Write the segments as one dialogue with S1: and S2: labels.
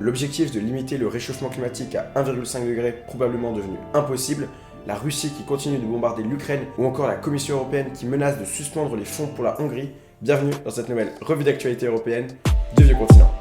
S1: l'objectif de limiter le réchauffement climatique à 1,5 degré probablement devenu impossible, la Russie qui continue de bombarder l'Ukraine ou encore la Commission européenne qui menace de suspendre les fonds pour la Hongrie. Bienvenue dans cette nouvelle revue d'actualité européenne de Vieux Continent.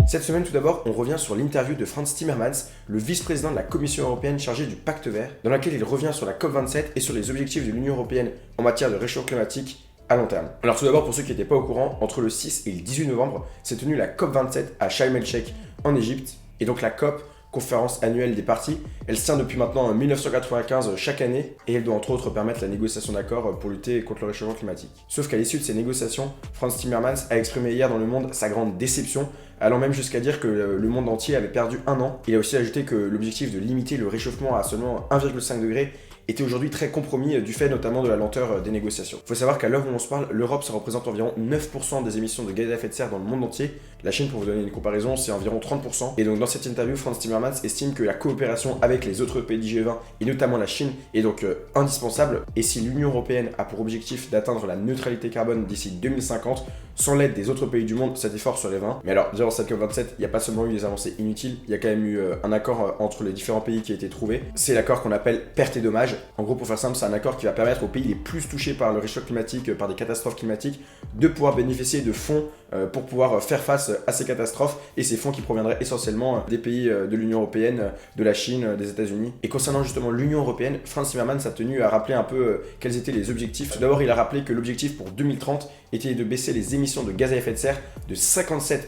S1: Cette semaine, tout d'abord, on revient sur l'interview de Frans Timmermans, le vice-président de la Commission européenne chargé du Pacte vert, dans laquelle il revient sur la COP27 et sur les objectifs de l'Union européenne en matière de réchauffement climatique à long terme. Alors tout d'abord, pour ceux qui n'étaient pas au courant, entre le 6 et le 18 novembre, s'est tenue la COP27 à Sharm el-Sheikh en Égypte. Et donc la COP, conférence annuelle des parties, elle se tient depuis maintenant 1995 chaque année et elle doit entre autres permettre la négociation d'accords pour lutter contre le réchauffement climatique. Sauf qu'à l'issue de ces négociations, Frans Timmermans a exprimé hier dans Le Monde sa grande déception, allant même jusqu'à dire que le monde entier avait perdu un an. Il a aussi ajouté que l'objectif de limiter le réchauffement à seulement 1,5 degré était aujourd'hui très compromis du fait notamment de la lenteur des négociations. Il faut savoir qu'à l'heure où on se parle, l'Europe ça représente environ 9% des émissions de gaz à effet de serre dans le monde entier. La Chine, pour vous donner une comparaison, c'est environ 30%. Et donc dans cette interview, Frans Timmermans estime que la coopération avec les autres pays du G20 et notamment la Chine est donc indispensable. Et si l'Union européenne a pour objectif d'atteindre la neutralité carbone d'ici 2050, sans l'aide des autres pays du monde, cet effort serait vain. Mais alors, durant cette COP27, il n'y a pas seulement eu des avancées inutiles, il y a quand même eu un accord entre les différents pays qui a été trouvé. C'est l'accord qu'on appelle perte et dommages. En gros, pour faire simple, c'est un accord qui va permettre aux pays les plus touchés par le réchauffement climatique, par des catastrophes climatiques, de pouvoir bénéficier de fonds pour pouvoir faire face à ces catastrophes, et ces fonds qui proviendraient essentiellement des pays de l'Union européenne, de la Chine, des États-Unis. Et concernant justement l'Union européenne, Frans Timmermans a tenu à rappeler un peu quels étaient les objectifs. Tout d'abord, il a rappelé que l'objectif pour 2030 était de baisser les émissions de gaz à effet de serre de 57%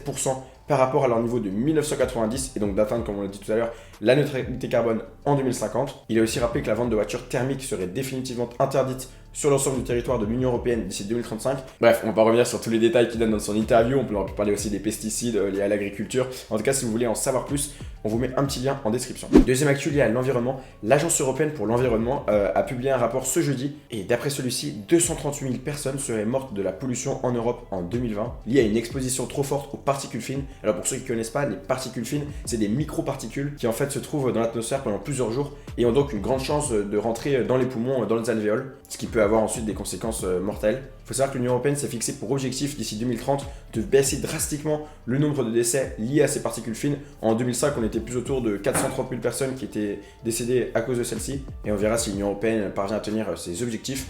S1: par rapport à leur niveau de 1990 et donc d'atteindre, comme on l'a dit tout à l'heure, la neutralité carbone en 2050. Il a aussi rappelé que la vente de voitures thermiques serait définitivement interdite sur l'ensemble du territoire de l'Union européenne d'ici 2035. Bref, on va pas revenir sur tous les détails qu'il donne dans son interview, on peut parler aussi des pesticides liés à l'agriculture. En tout cas, si vous voulez en savoir plus, on vous met un petit lien en description. Deuxième actu lié à l'environnement, l'Agence européenne pour l'environnement a publié un rapport ce jeudi et d'après celui-ci, 238 000 personnes seraient mortes de la pollution en Europe en 2020 liée à une exposition trop forte aux particules fines. Alors pour ceux qui ne connaissent pas, les particules fines, c'est des microparticules qui en fait se trouvent dans l'atmosphère pendant plusieurs jours et ont donc une grande chance de rentrer dans les poumons, dans les alvéoles, ce qui peut avoir ensuite des conséquences mortelles. Il faut savoir que l'Union européenne s'est fixé pour objectif d'ici 2030 de baisser drastiquement le nombre de décès liés à ces particules fines. En 2005, on était plus autour de 430 000 personnes qui étaient décédées à cause de celles-ci et on verra si l'Union européenne parvient à tenir ses objectifs.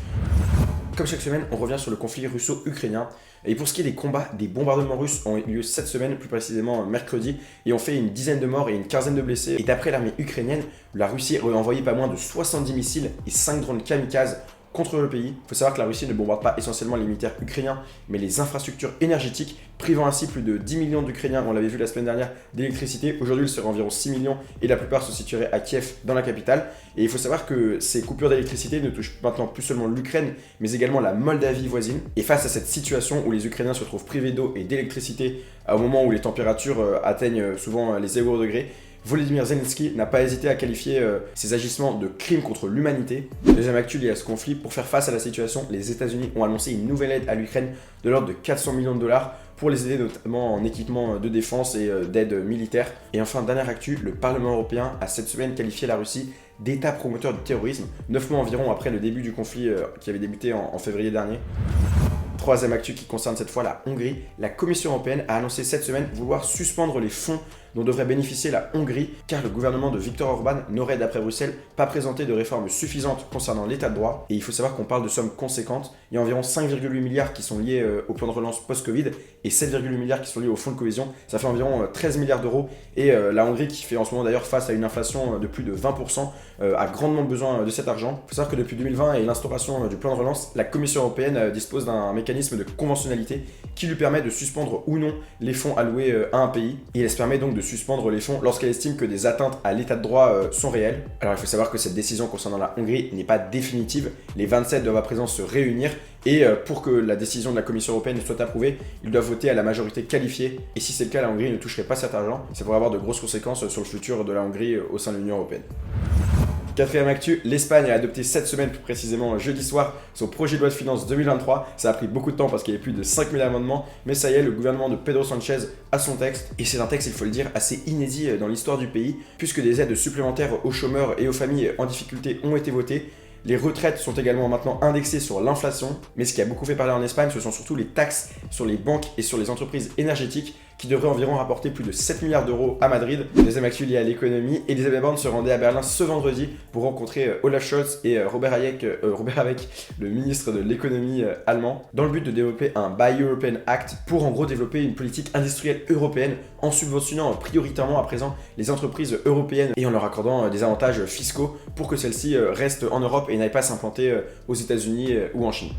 S1: Comme chaque semaine, on revient sur le conflit russo-ukrainien. Et pour ce qui est des combats, des bombardements russes ont eu lieu cette semaine, plus précisément mercredi, et ont fait une dizaine de morts et une quinzaine de blessés. Et d'après l'armée ukrainienne, la Russie aurait envoyé pas moins de 70 missiles et 5 drones kamikazes contre le pays. Il faut savoir que la Russie ne bombarde pas essentiellement les militaires ukrainiens, mais les infrastructures énergétiques, privant ainsi plus de 10 millions d'Ukrainiens, on l'avait vu la semaine dernière, d'électricité. Aujourd'hui, il serait environ 6 millions et la plupart se situeraient à Kiev, dans la capitale. Et il faut savoir que ces coupures d'électricité ne touchent maintenant plus seulement l'Ukraine, mais également la Moldavie voisine. Et face à cette situation où les Ukrainiens se trouvent privés d'eau et d'électricité au moment où les températures atteignent souvent les 0 degrés, Volodymyr Zelensky n'a pas hésité à qualifier ces agissements de crimes contre l'humanité. Deuxième actu lié à ce conflit, pour faire face à la situation, les États-Unis ont annoncé une nouvelle aide à l'Ukraine de l'ordre de 400 millions de dollars pour les aider notamment en équipement de défense et d'aide militaire. Et enfin, dernière actu, le Parlement européen a cette semaine qualifié la Russie d'État promoteur du terrorisme, 9 mois environ après le début du conflit qui avait débuté en février dernier. Troisième actu qui concerne cette fois la Hongrie, la Commission européenne a annoncé cette semaine vouloir suspendre les fonds dont devrait bénéficier la Hongrie, car le gouvernement de Viktor Orban n'aurait, d'après Bruxelles, pas présenté de réformes suffisantes concernant l'état de droit. Et il faut savoir qu'on parle de sommes conséquentes. Il y a environ 5,8 milliards qui sont liés au plan de relance post-Covid et 7,8 milliards qui sont liés au fonds de cohésion. Ça fait environ 13 milliards d'euros. Et la Hongrie, qui fait en ce moment d'ailleurs face à une inflation de plus de 20%, a grandement besoin de cet argent. Il faut savoir que depuis 2020 et l'instauration du plan de relance, la Commission européenne dispose d'un mécanisme de conventionnalité qui lui permet de suspendre ou non les fonds alloués à un pays. Et elle se permet donc de suspendre les fonds lorsqu'elle estime que des atteintes à l'état de droit sont réelles. Alors il faut savoir que cette décision concernant la Hongrie n'est pas définitive. Les 27 doivent à présent se réunir et pour que la décision de la Commission européenne soit approuvée, ils doivent voter à la majorité qualifiée. Et si c'est le cas, la Hongrie ne toucherait pas cet argent. Ça pourrait avoir de grosses conséquences sur le futur de la Hongrie au sein de l'Union européenne. Quatrième actu, l'Espagne a adopté cette semaine, plus précisément jeudi soir, son projet de loi de finances 2023. Ça a pris beaucoup de temps parce qu'il y avait plus de 5000 amendements, mais ça y est, le gouvernement de Pedro Sánchez a son texte. Et c'est un texte, il faut le dire, assez inédit dans l'histoire du pays, puisque des aides supplémentaires aux chômeurs et aux familles en difficulté ont été votées. Les retraites sont également maintenant indexées sur l'inflation, mais ce qui a beaucoup fait parler en Espagne, ce sont surtout les taxes sur les banques et sur les entreprises énergétiques qui devraient environ rapporter plus de 7 milliards d'euros à Madrid. Deuxième actu liée à l'économie, Elisabeth Borne se rendait à Berlin ce vendredi pour rencontrer Olaf Scholz et Robert Habeck, le ministre de l'économie allemand, dans le but de développer un Buy European Act pour en gros développer une politique industrielle européenne en subventionnant prioritairement à présent les entreprises européennes et en leur accordant des avantages fiscaux pour que celles-ci restent en Europe et n'aillent pas s'implanter aux États-Unis ou en Chine.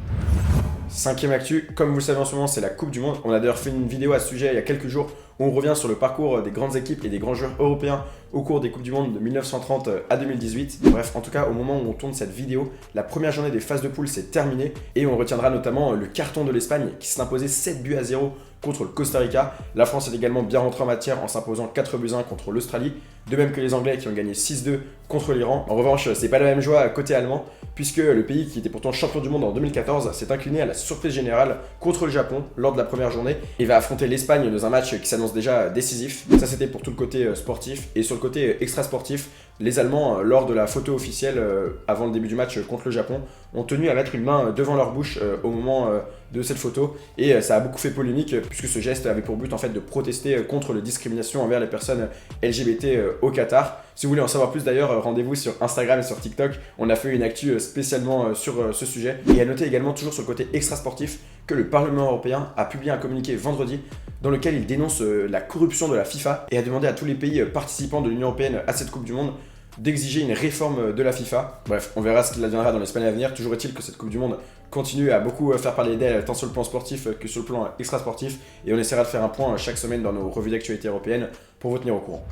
S1: Cinquième actu, comme vous le savez en ce moment, c'est la Coupe du Monde. On a d'ailleurs fait une vidéo à ce sujet il y a quelques jours où on revient sur le parcours des grandes équipes et des grands joueurs européens au cours des Coupes du Monde de 1930 à 2018. Bref, en tout cas, au moment où on tourne cette vidéo, la première journée des phases de poule s'est terminée et on retiendra notamment le carton de l'Espagne qui s'est imposé 7-0 contre le Costa Rica. La France est également bien rentrée en matière en s'imposant 4-1 contre l'Australie, de même que les Anglais qui ont gagné 6-2 contre l'Iran. En revanche, c'est pas la même joie côté allemand, puisque le pays qui était pourtant champion du monde en 2014 s'est incliné à la surprise générale contre le Japon lors de la première journée et va affronter l'Espagne dans un match qui s'annonce déjà décisif. Ça c'était pour tout le côté sportif, et sur le côté extra-sportif, les Allemands, lors de la photo officielle avant le début du match contre le Japon, ont tenu à mettre une main devant leur bouche au moment de cette photo, et ça a beaucoup fait polémique puisque ce geste avait pour but en fait de protester contre les discriminations envers les personnes LGBT au Qatar. Si vous voulez en savoir plus d'ailleurs, rendez-vous sur Instagram et sur TikTok, on a fait une actu spécialement sur ce sujet. Et à noter également, toujours sur le côté extra-sportif, que le Parlement européen a publié un communiqué vendredi dans lequel il dénonce la corruption de la FIFA et a demandé à tous les pays participants de l'Union européenne à cette Coupe du Monde d'exiger une réforme de la FIFA. Bref, on verra ce qu'il adviendra dans les semaines à venir. Toujours est-il que cette Coupe du Monde continue à beaucoup faire parler d'elle, tant sur le plan sportif que sur le plan extra-sportif, et on essaiera de faire un point chaque semaine dans nos revues d'actualité européenne pour vous tenir au courant.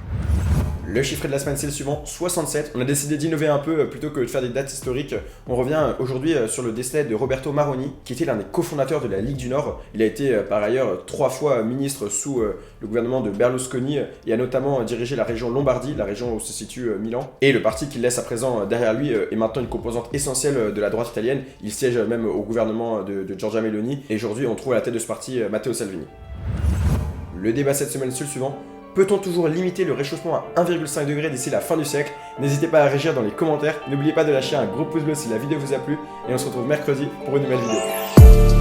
S1: Le chiffre de la semaine, c'est le suivant, 67. On a décidé d'innover un peu plutôt que de faire des dates historiques. On revient aujourd'hui sur le décès de Roberto Maroni, qui était l'un des cofondateurs de la Ligue du Nord. Il a été par ailleurs 3 fois ministre sous le gouvernement de Berlusconi et a notamment dirigé la région Lombardie, la région où se situe Milan. Et le parti qu'il laisse à présent derrière lui est maintenant une composante essentielle de la droite italienne. Il siège même au gouvernement de Giorgia Meloni. Et aujourd'hui, on trouve à la tête de ce parti Matteo Salvini. Le débat cette semaine, c'est le suivant. Peut-on toujours limiter le réchauffement à 1,5 degré d'ici la fin du siècle? N'hésitez pas à réagir dans les commentaires. N'oubliez pas de lâcher un gros pouce bleu si la vidéo vous a plu. Et on se retrouve mercredi pour une nouvelle vidéo.